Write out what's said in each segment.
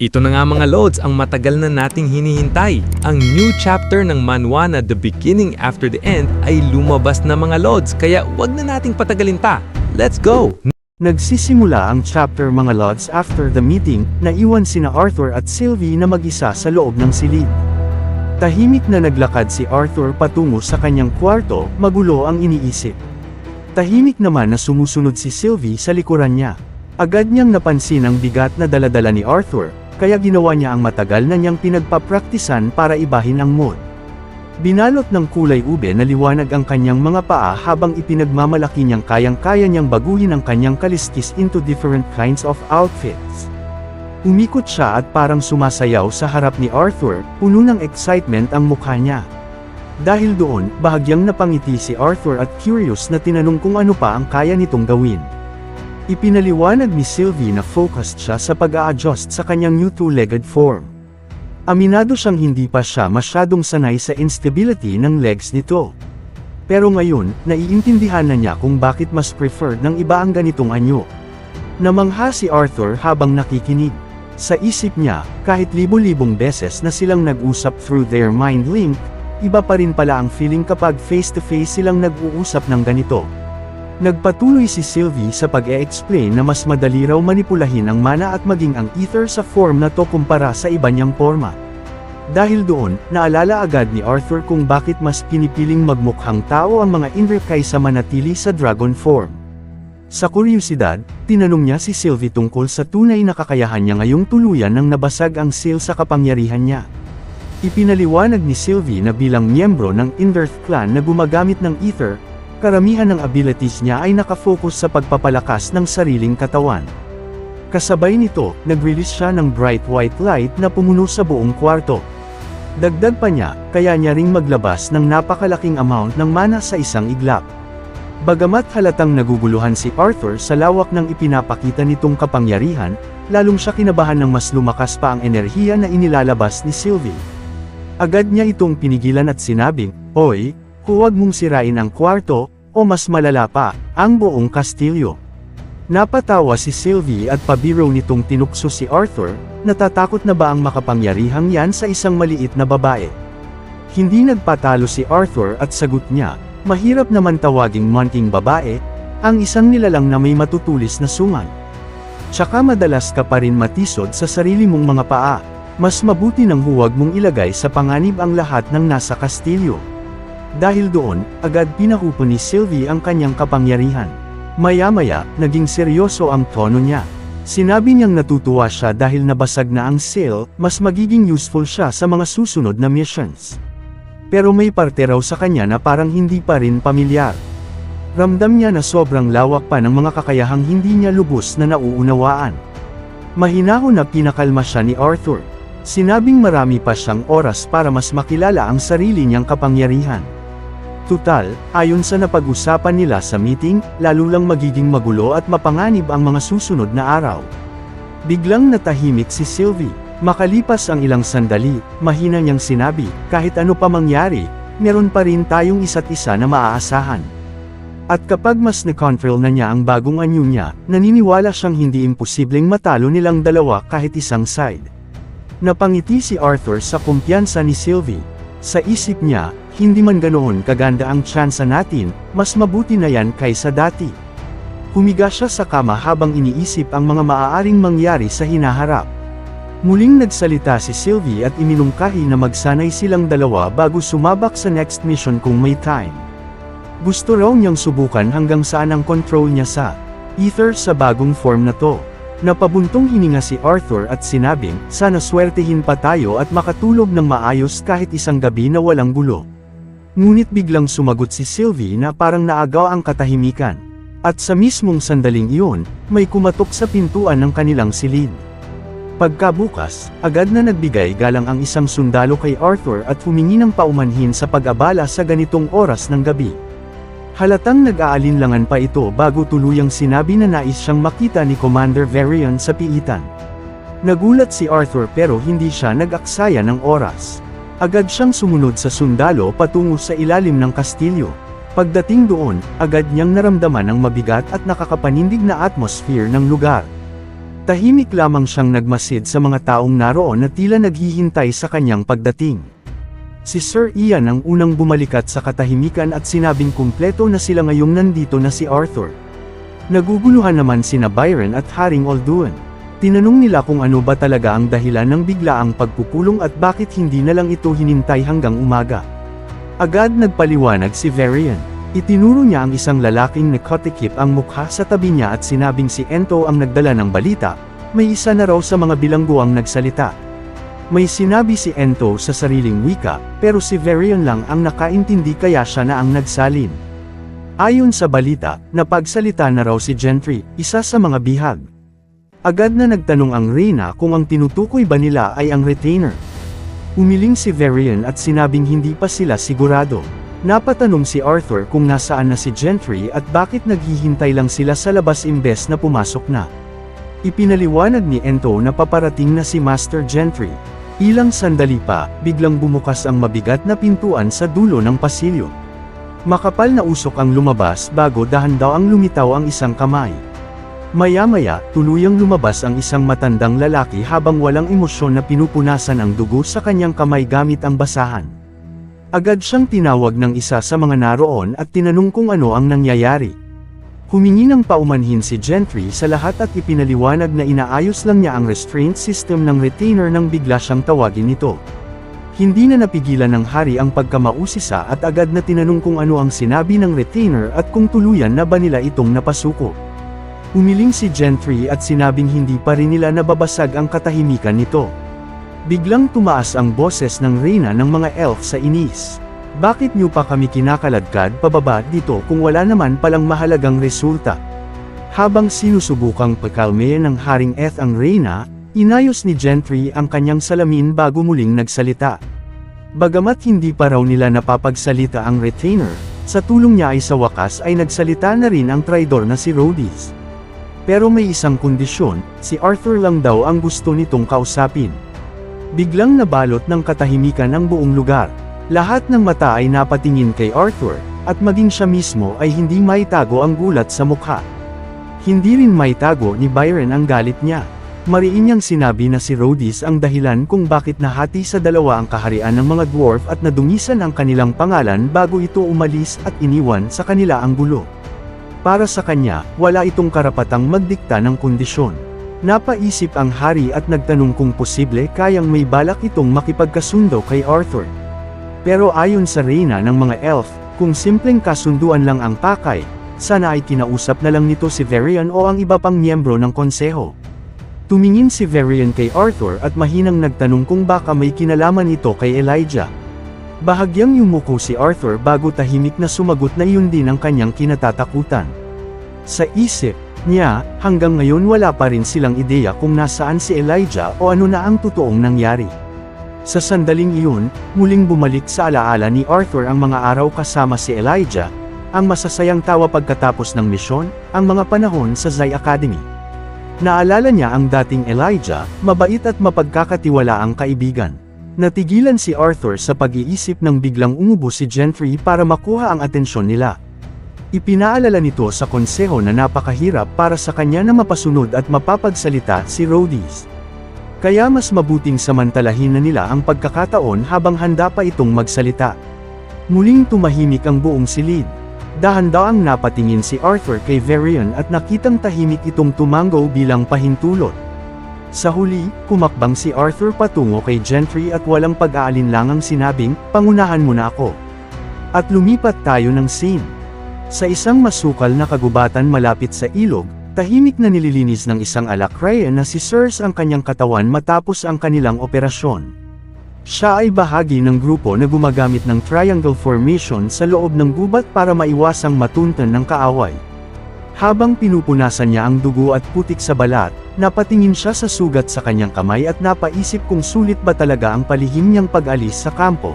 Ito na nga mga loads ang matagal na nating hinihintay. Ang new chapter ng manhwa na The Beginning After the End ay lumabas na mga loads, kaya wag na nating patagalin pa. Let's go! Nagsisimula ang chapter mga lods after the meeting, naiwan sina Arthur at Sylvie na mag-isa sa loob ng silid. Tahimik na naglakad si Arthur patungo sa kanyang kwarto, magulo ang iniisip. Tahimik naman na sumusunod si Sylvie sa likuran niya. Agad niyang napansin ang bigat na daladala ni Arthur, kaya ginawa niya ang matagal na niyang pinagpapraktisan para ibahin ang mood. Binalot ng kulay ube na liwanag ang kanyang mga paa habang ipinagmamalaki niyang kayang-kaya niyang baguhin ang kanyang kaliskis into different kinds of outfits. Umikot siya at parang sumasayaw sa harap ni Arthur, puno ng excitement ang mukha niya. Dahil doon, bahagyang napangiti si Arthur at curious na tinanong kung ano pa ang kaya nitong gawin. Ipinaliwanag ni Sylvie na focused siya sa pag-a-adjust sa kanyang new two-legged form. Aminado siyang hindi pa siya masyadong sanay sa instability ng legs nito. Pero ngayon, naiintindihan na niya kung bakit mas preferred ng iba ang ganitong anyo. Namangha si Arthur habang nakikinig. Sa isip niya, kahit libo-libong beses na silang nag-usap through their mind link, iba pa rin pala ang feeling kapag face-to-face silang nag-uusap ng ganito. Nagpatuloy si Sylvie sa pag-e-explain na mas madali raw manipulahin ang mana at maging ang ether sa form na to kumpara sa iba niyang forma. Dahil doon, naalala agad ni Arthur kung bakit mas pinipiling magmukhang tao ang mga Indra kaysa manatili sa dragon form. Sa kuryosidad, tinanong niya si Sylvie tungkol sa tunay na kakayahan niya ngayong tuluyan nang nabasag ang seal sa kapangyarihan niya. Ipinaliwanag ni Sylvie na bilang miyembro ng Inverth clan na gumagamit ng ether, karamihan ng abilities niya ay nakafocus sa pagpapalakas ng sariling katawan. Kasabay nito, nag-release siya ng bright white light na pumuno sa buong kwarto. Dagdag pa niya, kaya niya ring maglabas ng napakalaking amount ng mana sa isang iglap. Bagamat halatang naguguluhan si Arthur sa lawak ng ipinapakita nitong kapangyarihan, lalong siya kinabahan ng mas lumakas pa ang enerhiya na inilalabas ni Sylvie. Agad niya itong pinigilan at sinabing, "Hoy, huwag mong sirain ang kwarto, o mas malala pa, ang buong kastilyo." Napatawa si Sylvie at pabiro nitong tinukso si Arthur, natatakot na ba ang makapangyarihang yan sa isang maliit na babae? Hindi nagpatalo si Arthur at sagot niya, mahirap naman tawaging munting babae, ang isang nilalang na may matutulis na sungal. Tsaka madalas ka pa rin matisod sa sarili mong mga paa, mas mabuti nang huwag mong ilagay sa panganib ang lahat ng nasa kastilyo. Dahil doon, agad pinakupo ni Sylvie ang kanyang kapangyarihan. Maya-maya, naging seryoso ang tono niya. Sinabi niyang natutuwa siya dahil nabasag na ang seal, mas magiging useful siya sa mga susunod na missions. Pero may parte raw sa kanya na parang hindi pa rin pamilyar. Ramdam niya na sobrang lawak pa ng mga kakayahang hindi niya lubos na nauunawaan. Mahinahon na pinakalma siya ni Arthur. Sinabing marami pa siyang oras para mas makilala ang sarili niyang kapangyarihan. Tutal, ayon sa napag-usapan nila sa meeting, lalo lang magiging magulo at mapanganib ang mga susunod na araw. Biglang natahimik si Sylvie. Makalipas ang ilang sandali, mahina niyang sinabi, kahit ano pa mangyari, meron pa rin tayong isa't isa na maaasahan. At kapag mas na-confirm na niya ang bagong anyo niya, naniniwala siyang hindi imposibleng matalo nilang dalawa kahit isang side. Napangiti si Arthur sa kumpiyansa ni Sylvie. Sa isip niya, hindi man ganoon kaganda ang tsansa natin, mas mabuti na yan kaysa dati. Humiga siya sa kama habang iniisip ang mga maaaring mangyari sa hinaharap. Muling nagsalita si Sylvie at iminungkahi na magsanay silang dalawa bago sumabak sa next mission kung may time. Gusto raw niyang subukan hanggang saan ang control niya sa ether sa bagong form na to. Napabuntong hininga si Arthur at sinabing, sana swertehin pa tayo at makatulog ng maayos kahit isang gabi na walang gulo. Ngunit biglang sumagot si Sylvie na parang naagaw ang katahimikan. At sa mismong sandaling iyon, may kumatok sa pintuan ng kanilang silid. Pagkabukas, agad na nagbigay galang ang isang sundalo kay Arthur at humingi ng paumanhin sa pag-abala sa ganitong oras ng gabi. Halatang nag-aalinlangan pa ito bago tuluyang sinabi na nais siyang makita ni Commander Varian sa piitan. Nagulat si Arthur pero hindi siya nag-aksaya ng oras. Agad siyang sumunod sa sundalo patungo sa ilalim ng kastilyo. Pagdating doon, agad niyang naramdaman ang mabigat at nakakapanindig na atmosphere ng lugar. Tahimik lamang siyang nagmasid sa mga taong naroon na tila naghihintay sa kanyang pagdating. Si Sir Ian ang unang bumalikat sa katahimikan at sinabing kumpleto na sila ngayong nandito na si Arthur. Naguguluhan naman sina Byron at Haring Olduan. Tinanong nila kung ano ba talaga ang dahilan ng biglaang pagpupulong at bakit hindi na lang ito hinintay hanggang umaga. Agad nagpaliwanag si Varian. Itinuro niya ang isang lalaking nakatikip ang mukha sa tabi niya at sinabing si Ento ang nagdala ng balita, may isa na raw sa mga bilangguang nagsalita. May sinabi si Ento sa sariling wika, pero si Varian lang ang nakaintindi kaya siya na ang nagsalin. Ayon sa balita, napagsalita na raw si Gentry, isa sa mga bihag. Agad na nagtanong ang Reyna kung ang tinutukoy ba nila ay ang retainer. Umiling si Varian at sinabing hindi pa sila sigurado. Napatanong si Arthur kung nasaan na si Gentry at bakit naghihintay lang sila sa labas imbes na pumasok na. Ipinaliwanag ni Ento na paparating na si Master Gentry. Ilang sandali pa, biglang bumukas ang mabigat na pintuan sa dulo ng pasilyo. Makapal na usok ang lumabas bago dahan-daw ang lumitaw ang isang kamay. Maya-maya, tuluyang lumabas ang isang matandang lalaki habang walang emosyon na pinupunasan ang dugo sa kanyang kamay gamit ang basahan. Agad siyang tinawag ng isa sa mga naroon at tinanong kung ano ang nangyayari. Humingi ng paumanhin si Gentry sa lahat at ipinaliwanag na inaayos lang niya ang restraint system ng retainer nang bigla siyang tawagin ito. Hindi na napigilan ng hari ang pagkamausisa at agad na tinanong kung ano ang sinabi ng retainer at kung tuluyan na ba nila itong napasuko. Umiling si Gentry at sinabing hindi pa rin nila nababasag ang katahimikan nito. Biglang tumaas ang boses ng Reyna ng mga elf sa inis. Bakit niyo pa kami kinakaladkad pababa dito kung wala naman palang mahalagang resulta? Habang sinusubukang pagkalmayan ng Haring Eth ang Reyna, inayos ni Gentry ang kanyang salamin bago muling nagsalita. Bagamat hindi pa raw nila napapagsalita ang retainer, sa tulong niya ay sa wakas ay nagsalita na rin ang traidor na si Rhodys. Pero may isang kondisyon, si Arthur lang daw ang gusto nitong kausapin. Biglang nabalot ng katahimikan ang buong lugar. Lahat ng mata ay napatingin kay Arthur, at maging siya mismo ay hindi maitago ang gulat sa mukha. Hindi rin maitago ni Byron ang galit niya. Mariin niyang sinabi na si Rhodys ang dahilan kung bakit nahati sa dalawa ang kaharian ng mga dwarf at nadungisan ang kanilang pangalan bago ito umalis at iniwan sa kanila ang gulo. Para sa kanya, wala itong karapatang magdikta ng kondisyon. Napaisip ang hari at nagtanong kung posible kayang may balak itong makipagkasundo kay Arthur. Pero ayon sa Reyna ng mga elf, kung simpleng kasunduan lang ang pakay, sana ay kinausap na lang nito si Varian o ang iba pang miyembro ng konseho. Tumingin si Varian kay Arthur at mahinang nagtanong kung baka may kinalaman ito kay Elijah. Bahagyang yumuko si Arthur bago tahimik na sumagot na iyon din ang kanyang kinatatakutan. Sa isip niya, hanggang ngayon wala pa rin silang ideya kung nasaan si Elijah o ano na ang totoong nangyari. Sa sandaling iyon, muling bumalik sa alaala ni Arthur ang mga araw kasama si Elijah, ang masasayang tawa pagkatapos ng misyon, ang mga panahon sa Zai Academy. Naalala niya ang dating Elijah, mabait at mapagkakatiwalaang kaibigan. Natigilan si Arthur sa pag-iisip nang biglang umubo si Gentry para makuha ang atensyon nila. Ipinaalala nito sa konseho na napakahirap para sa kanya na mapasunod at mapapagsalita si Rhodys. Kaya mas mabuting samantalahin na nila ang pagkakataon habang handa pa itong magsalita. Muling tumahimik ang buong silid. Dahan-daang napatingin si Arthur kay Varian at nakitang tahimik itong tumango bilang pahintulot. Sa huli, kumakbang si Arthur patungo kay Gentry at walang pag-aalinlangang sinabing, "Pangunahan mo na ako." At lumipat tayo ng scene. Sa isang masukal na kagubatan malapit sa ilog, tahimik na nililinis ng isang alakrayan na si Sirs ang kanyang katawan matapos ang kanilang operasyon. Siya ay bahagi ng grupo na gumagamit ng triangle formation sa loob ng gubat para maiwasang matuntan ng kaaway. Habang pinupunasan niya ang dugo at putik sa balat, napatingin siya sa sugat sa kanyang kamay at napaisip kung sulit ba talaga ang palihim niyang pag-alis sa kampo.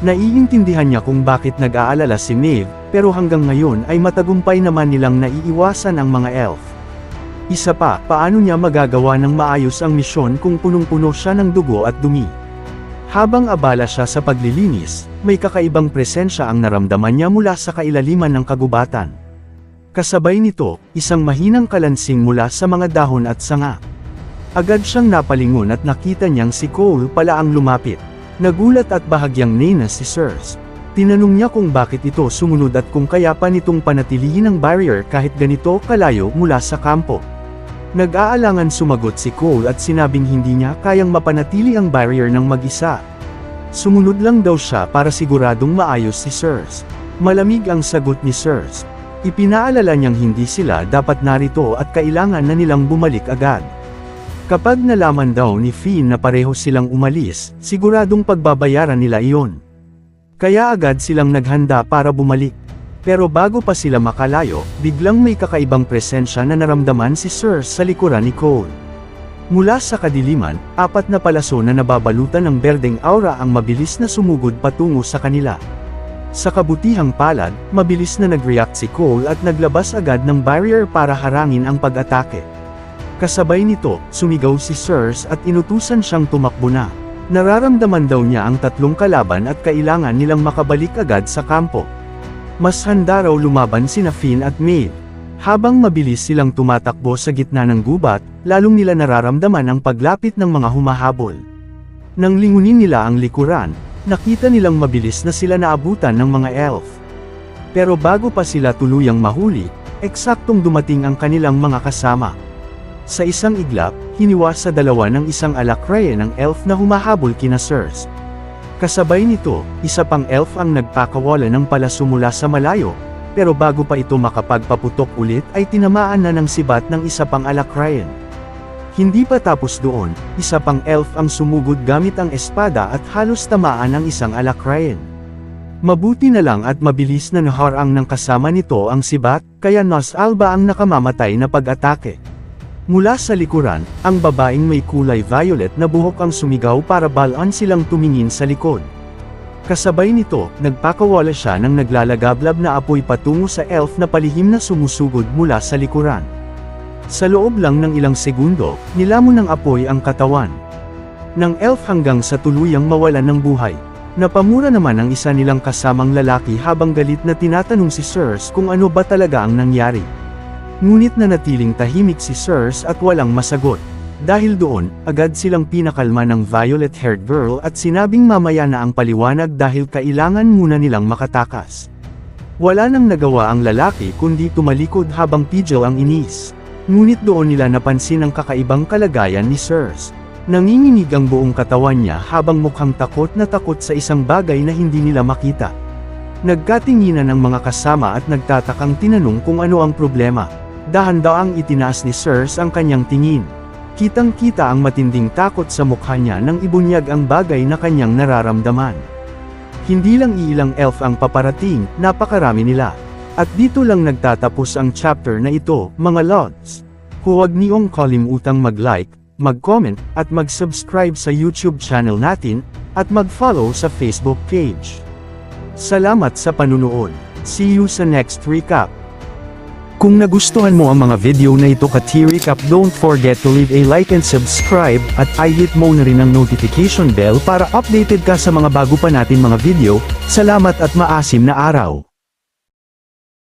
Naiintindihan niya kung bakit nag-aalala si Maeve, pero hanggang ngayon ay matagumpay naman nilang naiiwasan ang mga elf. Isa pa, paano niya magagawa ng maayos ang misyon kung punong-puno siya ng dugo at dumi? Habang abala siya sa paglilinis, may kakaibang presensya ang naramdaman niya mula sa kailaliman ng kagubatan. Kasabay nito, isang mahinang kalansing mula sa mga dahon at sanga. Agad siyang napalingon at nakita niyang si Cole pala ang lumapit. Nagulat at bahagyang nainis si Cersei. Tinanong niya kung bakit ito sumunod at kung kaya pa nitong panatilihin ang barrier kahit ganito kalayo mula sa kampo. Nag-aalangan sumagot si Cole at sinabing hindi niya kayang mapanatili ang barrier ng mag-isa. Sumunod lang daw siya para siguradong maayos si Cersei. Malamig ang sagot ni Cersei. Ipinaalala niyang hindi sila dapat narito at kailangan na nilang bumalik agad. Kapag nalaman daw ni Finn na pareho silang umalis, siguradong pagbabayaran nila iyon. Kaya agad silang naghanda para bumalik. Pero bago pa sila makalayo, biglang may kakaibang presensya na naramdaman si Cersei sa likuran ni Cole. Mula sa kadiliman, 4 na palaso na nababalutan ng berdeng aura ang mabilis na sumugod patungo sa kanila. Sa kabutihang palad, mabilis na nag-react si Cole at naglabas agad ng barrier para harangin ang pag-atake. Kasabay nito, sumigaw si Cersei at inutusan siyang tumakbo na. Nararamdaman daw niya ang 3 kalaban at kailangan nilang makabalik agad sa kampo. Mas handa raw lumaban sina Finn at Maeve. Habang mabilis silang tumatakbo sa gitna ng gubat, lalong nila nararamdaman ang paglapit ng mga humahabol. Nang lingunin nila ang likuran, nakita nilang mabilis na sila naabutan ng mga elf. Pero bago pa sila tuluyang mahuli, eksaktong dumating ang kanilang mga kasama. Sa isang iglap, hiniwas sa dalawa ng isang alakrayan ng elf na humahabol kina Cersei. Kasabay nito, isa pang elf ang nagpakawala ng palaso mula sa malayo, pero bago pa ito makapagpaputok ulit ay tinamaan na ng sibat ng isa pang alakrayan. Hindi pa tapos doon, isa pang elf ang sumugod gamit ang espada at halos tamaan ang isang alakrayan. Mabuti na lang at mabilis na naharang ng kasama nito ang sibat, kaya Nos Alba ang nakamamatay na pag-atake. Mula sa likuran, ang babaeng may kulay violet na buhok ang sumigaw para balaan silang tumingin sa likod. Kasabay nito, nagpakawala siya ng naglalagablab na apoy patungo sa elf na palihim na sumusugod mula sa likuran. Sa loob lang ng ilang segundo, nilamon ng apoy ang katawan ng elf hanggang sa tuluyang mawalan ng buhay. Napamura naman ang isa nilang kasamang lalaki habang galit na tinatanong si Cersei kung ano ba talaga ang nangyari. Ngunit nanatiling tahimik si Cersei at walang masagot. Dahil doon, agad silang pinakalma ng violet-haired girl at sinabing mamaya na ang paliwanag dahil kailangan muna nilang makatakas. Wala nang nagawa ang lalaki kundi tumalikod habang pidgel ang inis. Ngunit doon nila napansin ang kakaibang kalagayan ni Cersei. Nanginginig ang buong katawan niya habang mukhang takot na takot sa isang bagay na hindi nila makita. Nagkatinginan ang mga kasama at nagtatakang tinanong kung ano ang problema. Dahan-daang itinaas ni Cersei ang kanyang tingin. Kitang-kita ang matinding takot sa mukha niya nang ibunyag ang bagay na kanyang nararamdaman. Hindi lang iilang elf ang paparating, napakarami nila. At dito lang nagtatapos ang chapter na ito, mga lods. Huwag niyong kalimutang mag-like, mag-comment, at mag-subscribe sa YouTube channel natin, at mag-follow sa Facebook page. Salamat sa panunood. See you sa next recap. Kung nagustuhan mo ang mga video na ito ka-T-Recap, don't forget to leave a like and subscribe, at i-hit mo na rin ang notification bell para updated ka sa mga bago pa natin mga video. Salamat at maasim na araw.